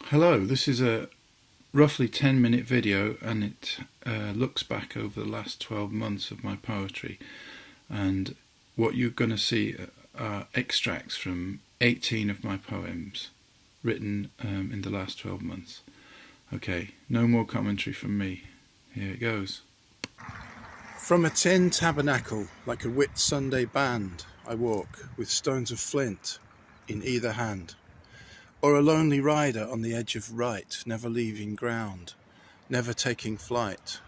Hello, this is a roughly 10-minute video, and it looks back over the last 12 months of my poetry, and what you're going to see are extracts from 18 of my poems written in the last 12 months. Okay, no more commentary from me. Here it goes. From a tin tabernacle, like a Whit Sunday band, I walk, with stones of flint in either hand. Or a lonely rider on the edge of right, never leaving ground, never taking flight.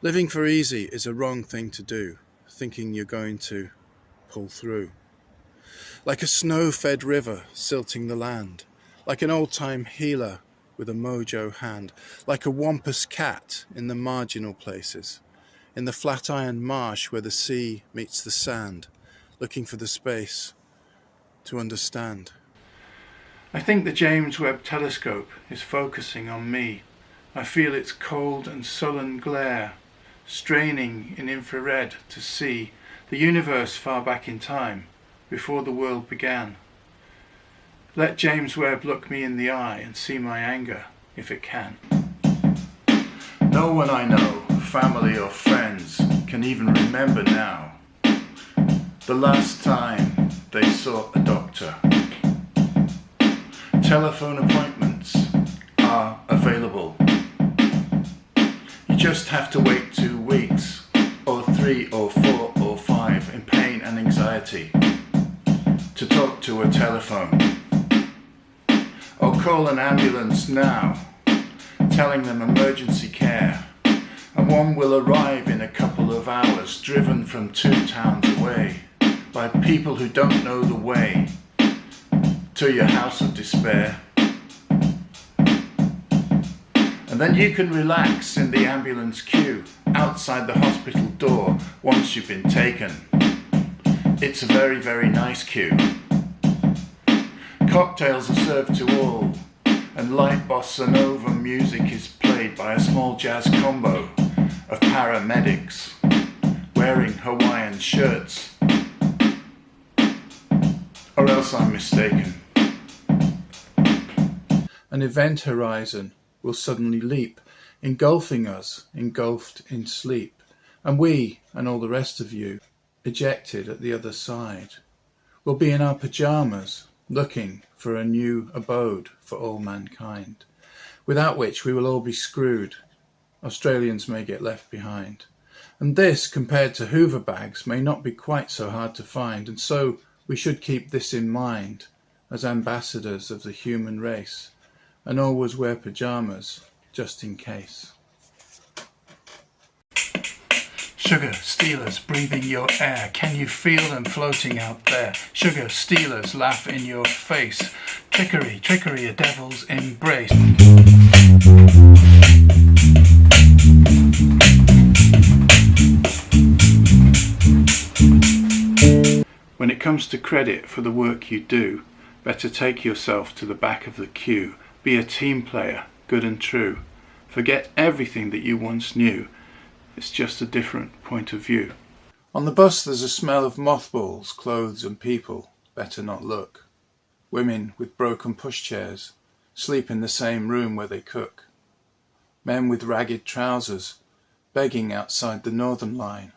Living for easy is a wrong thing to do, thinking you're going to pull through. Like a snow-fed river silting the land, like an old-time healer with a mojo hand, like a wampus cat in the marginal places, in the flat iron marsh where the sea meets the sand, looking for the space to understand. I think the James Webb Telescope is focusing on me. I feel its cold and sullen glare, straining in infrared to see the universe far back in time, before the world began. Let James Webb look me in the eye and see my anger, if it can. No one I know, family or friends, can even remember now the last time they saw a doctor. Telephone appointments are available. You just have to wait 2 weeks, or 3 or 4 or 5 in pain and anxiety to talk to a telephone. Or call an ambulance now, telling them emergency care, and one will arrive in a couple of hours, driven from 2 towns away by people who don't know the way to your house of despair. And then you can relax in the ambulance queue outside the hospital door once you've been taken. It's a very, very nice queue. Cocktails are served to all, and light bossa nova music is played by a small jazz combo of paramedics wearing Hawaiian shirts. Or else I'm mistaken. An event horizon will suddenly leap, engulfing us, engulfed in sleep, and we, and all the rest of you, ejected at the other side, will be in our pyjamas, looking for a new abode for all mankind, without which we will all be screwed. Australians may get left behind. And this, compared to Hoover bags, may not be quite so hard to find, and so we should keep this in mind as ambassadors of the human race, and always wear pyjamas just in case. Sugar stealers breathing your air, can you feel them floating out there? Sugar stealers laugh in your face, trickery, trickery, a devil's embrace. When it comes to credit for the work you do, better take yourself to the back of the queue. Be a team player, good and true. Forget everything that you once knew. It's just a different point of view. On the bus there's a smell of mothballs, clothes and people. Better not look. Women with broken pushchairs sleep in the same room where they cook. Men with ragged trousers begging outside the Northern Line.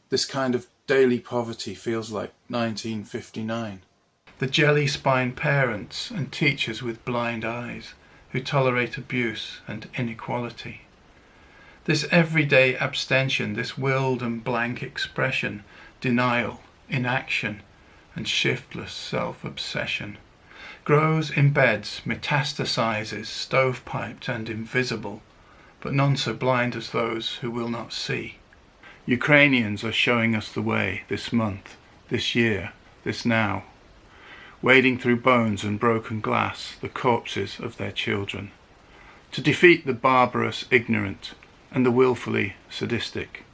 This kind of daily poverty feels like 1959. The jelly-spine parents and teachers with blind eyes who tolerate abuse and inequality. This everyday abstention, this willed and blank expression, denial, inaction, and shiftless self-obsession, grows in beds, metastasizes, stovepiped and invisible, but none so blind as those who will not see. Ukrainians are showing us the way this month, this year, this now, wading through bones and broken glass, the corpses of their children, to defeat the barbarous ignorant and the willfully sadistic,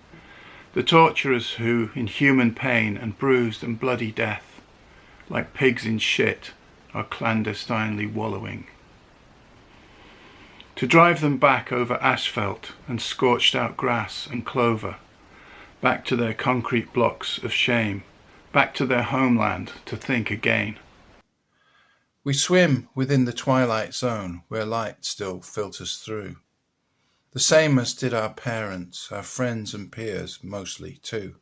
the torturers who, in human pain and bruised and bloody death, like pigs in shit, are clandestinely wallowing. To drive them back over asphalt and scorched out grass and clover, back to their concrete blocks of shame, back to their homeland to think again. We swim within the twilight zone where light still filters through, the same as did our parents, our friends and peers mostly too.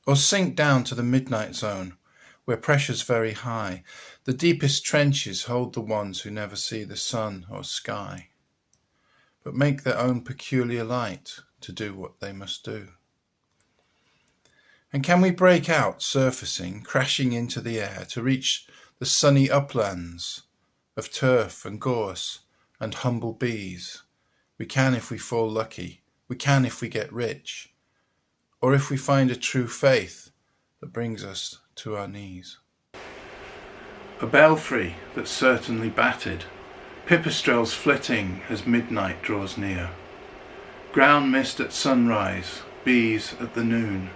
Or sink down to the midnight zone where pressure's very high. The deepest trenches hold the ones who never see the sun or sky, but make their own peculiar light to do what they must do. And can we break out, surfacing, crashing into the air to reach the sunny uplands of turf and gorse and humble bees? We can if we fall lucky, we can if we get rich, or if we find a true faith that brings us to our knees. A belfry that's certainly battered, pipistrelles flitting as midnight draws near, ground mist at sunrise, bees at the noon,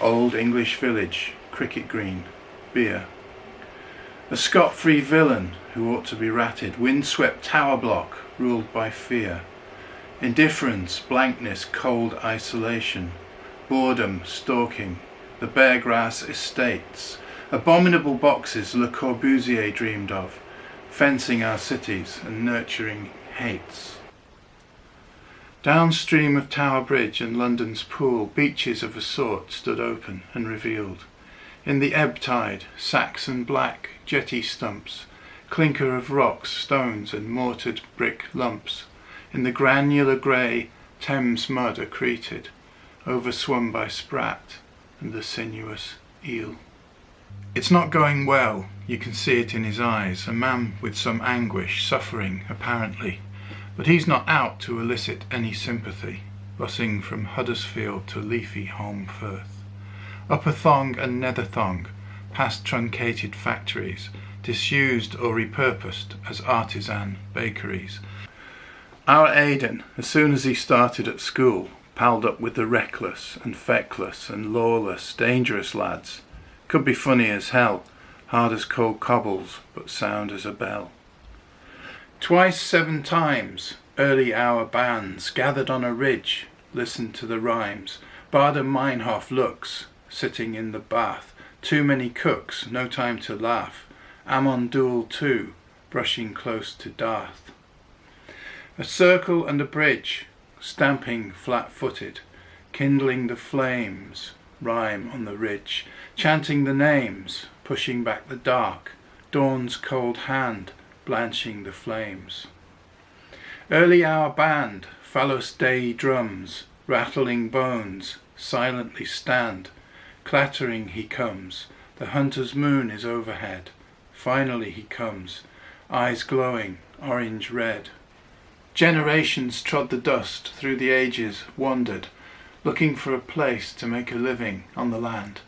old English village, cricket green, beer. A scot-free villain who ought to be ratted, wind-swept tower block ruled by fear, indifference, blankness, cold isolation, boredom, stalking, the bare grass estates, abominable boxes Le Corbusier dreamed of, fencing our cities and nurturing hates. Downstream of Tower Bridge and London's Pool, beaches of a sort stood open and revealed. In the ebb tide, Saxon black, jetty stumps, clinker of rocks, stones and mortared brick lumps. In the granular grey, Thames mud accreted, overswum by sprat and the sinuous eel. It's not going well, you can see it in his eyes, a man with some anguish, suffering apparently, but he's not out to elicit any sympathy, bussing from Huddersfield to leafy home Firth. Upper Thong and Nether Thong, past truncated factories, disused or repurposed as artisan bakeries. Our Aidan, as soon as he started at school, palled up with the reckless and feckless and lawless, dangerous lads. Could be funny as hell, hard as cold cobbles, but sound as a bell. Twice 7 times, early hour bands gathered on a ridge, listened to the rhymes. Bader Meinhof looks, sitting in the bath. Too many cooks, no time to laugh. Ammon Duel too, brushing close to Darth. A circle and a bridge, stamping flat-footed, kindling the flames, rhyme on the ridge, chanting the names, pushing back the dark, dawn's cold hand, blanching the flames. Early hour band, phallus Dei drums, rattling bones, silently stand, clattering he comes, the hunter's moon is overhead, finally he comes, eyes glowing, orange red. Generations trod the dust, through the ages wandered, looking for a place to make a living on the land.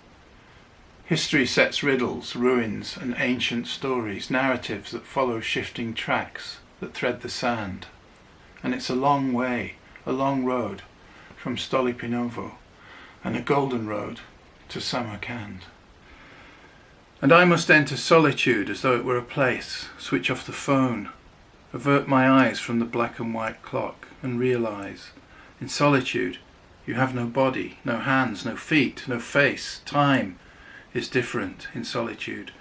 History sets riddles, ruins and ancient stories, narratives that follow shifting tracks that thread the sand. And it's a long way, a long road from Stolipinovo and a golden road to Samarkand. And I must enter solitude as though it were a place, switch off the phone, avert my eyes from the black and white clock and realise, in solitude, you have no body, no hands, no feet, no face. Time is different in solitude,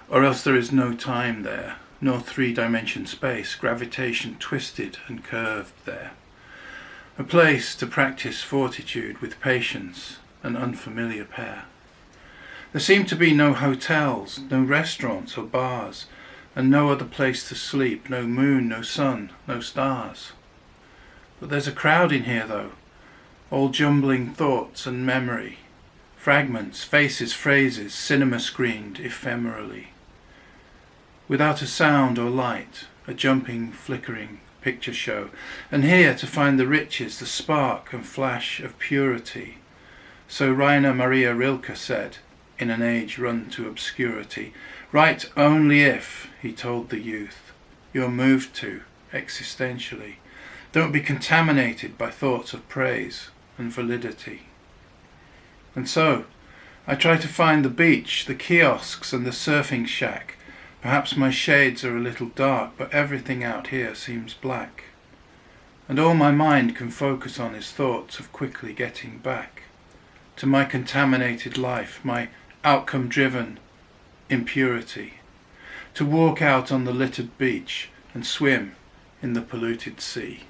or else there is no time there, nor 3-dimension space, gravitation twisted and curved there. A place to practice fortitude with patience, an unfamiliar pair. There seem to be no hotels, no restaurants or bars, and no other place to sleep, no moon, no sun, no stars. But there's a crowd in here though, all jumbling thoughts and memory, fragments, faces, phrases, cinema-screened ephemerally. Without a sound or light, a jumping, flickering picture show, and here to find the riches, the spark and flash of purity. So Rainer Maria Rilke said, in an age run to obscurity, write only if, he told the youth, you're moved to, existentially. Don't be contaminated by thoughts of praise and validity. And so, I try to find the beach, the kiosks and the surfing shack. Perhaps my shades are a little dark, but everything out here seems black. And all my mind can focus on is thoughts of quickly getting back to my contaminated life, my outcome-driven impurity. to walk out on the littered beach and swim in the polluted sea.